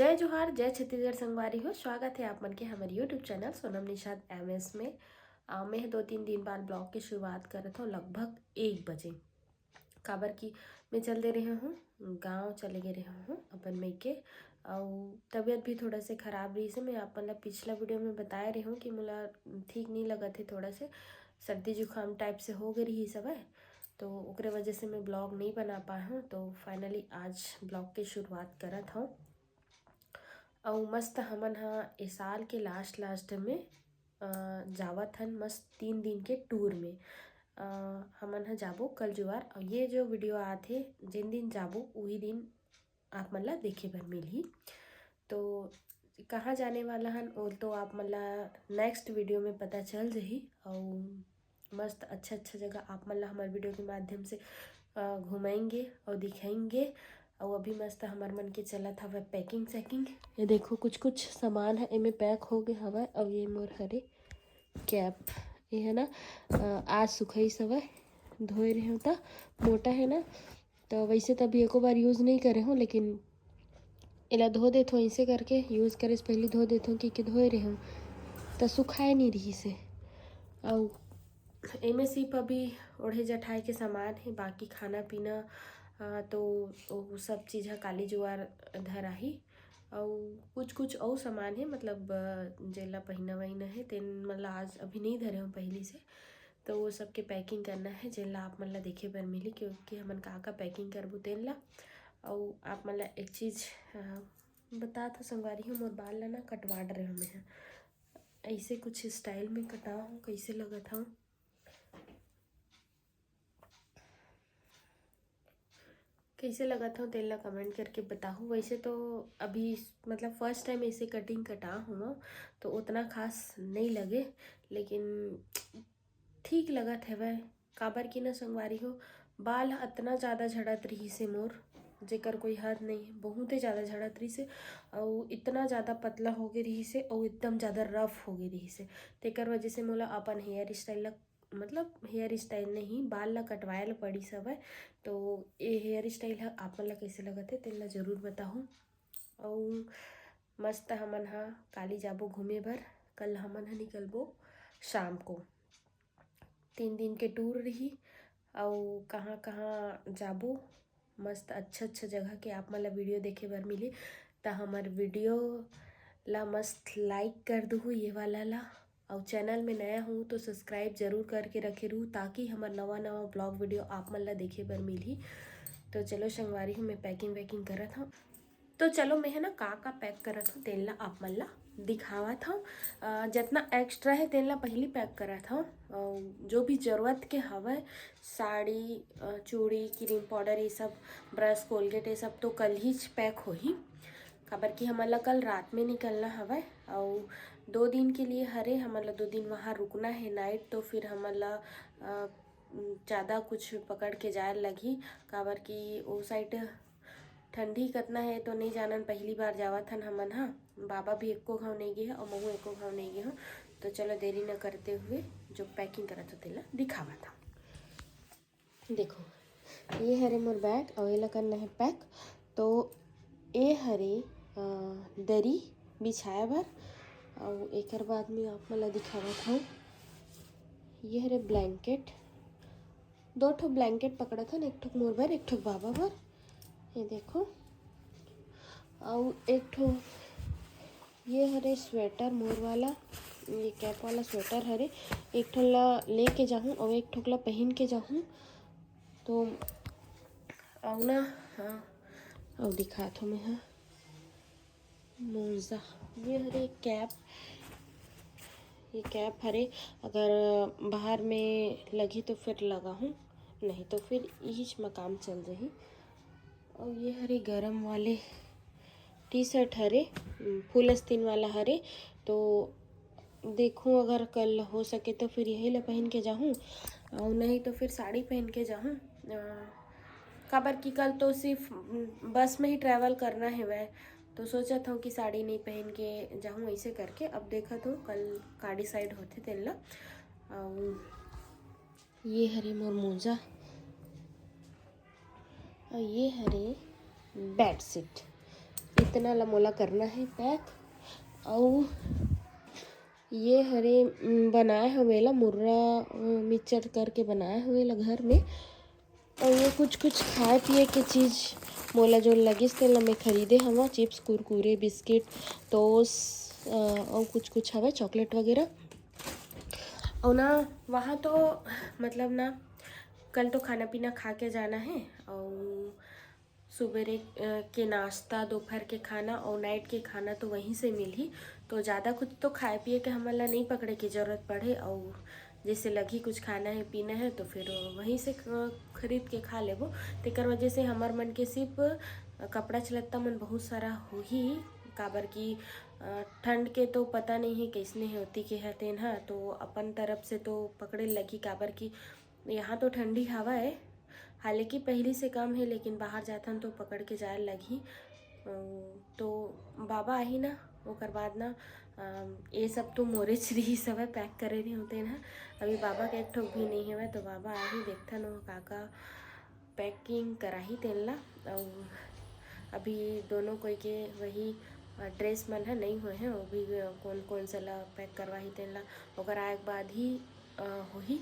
जय जोहार, जय छत्तीसगढ़ संगवारी हो। स्वागत है आप मन के हमारे YouTube channel Sonam Nishad MS में। मैं 2-3 दिन बाद ब्लॉग की शुरुआत करत हूँ लगभग 1 बजे। काबर की मैं चल दे रही हूँ गाँव चले गए रही हूँ अपन मई के। और तबीयत भी थोड़ा से ख़राब रही से मैं आप मन ला पिछला वीडियो में बताए रही हूँ कि मोला ठीक नहीं लगत है, थोड़ा से सर्दी जुकाम टाइप से हो गई रही सब है, तो ओकरे वजह से मैं ब्लॉग नहीं बना पाया हूँ। तो फाइनली आज ब्लॉग की शुरुआत करत हूँ। और मस्त हमन हा ए साल के लास्ट में जावत हन मस्त 3 दिन के टूर में। हमन हा जाबो कल जुआर, और ये जो वीडियो आथे जिन दिन जाबो वही दिन आप मन ला देखे बर मिलही। तो कहाँ जाने वाला हन वो तो आप मन ला नेक्स्ट वीडियो में पता चल जाही। और मस्त अच्छा जगह आप मन ला हमारे वीडियो के माध्यम से घुमाएंगे और दिखाएंगे। और अभी मस्त हमार मन के चलत हवे पैकिंग सैकिंग। ये देखो कुछ सामान है इनमें पैक हो गए हवा। और ये मोर हरे कैप ये है ना, आज सुखाई सवय धोए रहे हो ता मोटा है ना, तो वैसे तभी एको बार यूज़ नहीं करे हूँ, लेकिन इला धो देत हूँ ऐसे करके। यूज़ करे से पहले धो देत हूँ कि धोए रहे हूँ तो सुखाए नहीं रही से। और एमे सिर्फ अभी ओढ़े जठाए के सामान है, बाकी खाना पीना तो वो सब चीज़ है काली जुआर धराही। और कुछ और सामान है, मतलब जेला पहिना वहीना है तेन मतलब आज अभी नहीं धरे हूँ पहले से, तो वो सब के पैकिंग करना है जेला आप मन ला देखे बर मिली क्योंकि हमन का पैकिंग करबो तेन ला। और आप मन ला एक चीज़ बता था संगवारी हूँ, मोर बाल ला ना कटवा रहे हूँ मैं ऐसे कुछ स्टाइल में कटा हूँ, कैसे लगा था कैसे लगा था तेल कमेंट करके बताओ। वैसे तो अभी मतलब फर्स्ट टाइम ऐसे कटिंग कटा हूँ तो उतना खास नहीं लगे, लेकिन ठीक लगा थे वह काबर की ना संगवारी हो बाल इतना ज़्यादा झड़त रही से मोर, जेकर कोई हद नहीं है, बहुत ही ज़्यादा झड़त रही से। और इतना ज़्यादा पतला हो गई रही से और एकदम ज़्यादा रफ हो गई रही से, तेकर वजह से मोला अपन हेयर स्टाइल ला मतलब हेयर स्टाइल नहीं बाल ला कटवाए ला पड़ी सब है। तो ये हेयर स्टाइल है आप मन ला कैसे लगत है तेन ला जरूर बताऊँ। और मस्त हमन हा काली जाबो घूमे भर, कल हमन हा निकलबो शाम को। 3 दिन के टूर रही और कहाँ कहाँ जाबो मस्त अच्छा जगह के आप मन ला वीडियो देखे बर मिली। तो हमार वीडियो ला मस्त लाइक कर दो ये वाला ला, और चैनल में नया हूँ तो सब्सक्राइब जरूर करके रखे रहूँ ताकि हमार नवा ब्लॉग वीडियो आप मन ला देखे बर मिलही। तो चलो संगवारी हूँ मैं पैकिंग वैकिंग करत हूँ। तो चलो मैं है ना का पैक करत हूँ तेन ला आप मन ला दिखावत हूँ। जितना एक्स्ट्रा है तेन ला पहले पैक करत हूँ। जो भी ज़रूरत के हवय साड़ी चूड़ी क्रीम पाउडर ये सब ब्रश कोलगेट ये सब तो कल ही पैक होही, काबर कि हमन ला कल रात में निकलना हवय। और 2 दिन के लिए हरे हमन ला 2 दिन वहाँ रुकना है नाइट, तो फिर हमन ला ज़्यादा कुछ पकड़ के जाए लगी, काबर कि वो साइड ठंडी कितना है तो नहीं जानन, पहली बार जावत हन हमन हा। बाबा भी एको घाव नहीं गए और महू एको घाव नहीं गए। तो चलो देरी न करते हुए जो पैकिंग करत होते ला दिखावा था। देखो ये हरे मोर बैग और ये करना है पैक। तो ये हरे दरी बिछाया भर, और एक बाद में आप मला दिखावा था। ये हरे ब्लैंकेट, 2 ठो ब्लैंकेट पकड़ा था, एक ठो मोर भर एक ठो बाबा भर, ये देखो। और एक ठो ये हरे स्वेटर मोर वाला, ये कैप वाला स्वेटर हरे, एक ठो ला लेके जाऊँ और एक ठो ला पहन के जाऊँ। तो और ना हाँ और दिखात हूँ मैं हाँ मोजा, ये हरे कैप, ये कैप हरे अगर बाहर में लगी तो फिर लगा हूँ, नहीं तो फिर यही में काम चल रही। और ये हरे गरम वाले टी शर्ट हरे फुल आस्तीन वाला हरे। तो देखूँ अगर कल हो सके तो फिर यही ला पहन के जाऊँ, और नहीं तो फिर साड़ी पहन के जाऊँ। काबर की कल तो सिर्फ बस में ही ट्रैवल करना है वह, तो सोचा था कि साड़ी नहीं पहन के जाऊँ ऐसे करके। अब देखा तो कल का डिसाइड होते तेन ला। ये हरे मोर मोजा, और ये हरे बेडशीट, ये इतना ला मोला करना है पैक। और ये हरे बनाए हुए ला मुर्रा मिक्सचर करके बनाए हुए ला घर में। और ये कुछ खाए पिए के चीज़ मोला जो लगिस तेला मैं खरीदे हवा, चिप्स कुरकुरे बिस्किट टोस्ट और कुछ हवे चॉकलेट वगैरह। और ना वहाँ तो मतलब ना कल तो खाना पीना खा के जाना है, और सुबेरे के नाश्ता, दोपहर के खाना और नाइट के खाना तो वहीं से मिली। तो ज़्यादा कुछ तो खाए पिए के हमारा नहीं पकड़े की ज़रूरत पड़े, और जैसे लगी कुछ खाना है पीना है तो फिर वहीं से खरीद के खा लेबो। तेकर वजह से हमार मन के सिर्फ कपड़ा चलता मन बहुत सारा हो ही, काबर की ठंड के तो पता नहीं है कैसने होती के है तेन हा, तो अपन तरफ से तो पकड़े लगी, काबर की यहाँ तो ठंडी हवा है। हालांकि पहली से कम है, लेकिन बाहर जाथन तो पकड़ के जाए लगी। तो बाबा आही ना ओकर बाद ना ये सब तो मोरे रही सब पैक करे नहीं होते ना। अभी बाबा के एक ठोक भी नहीं है, तो बाबा आही देखथन वो काका पैकिंग कराही तेन ला। और अभी दोनों कोई के वही ड्रेस मन है नहीं हुए हैं, वो भी कौन कौन सा ला पैक करवाही तेन ला ओकर आए के बाद ही होही।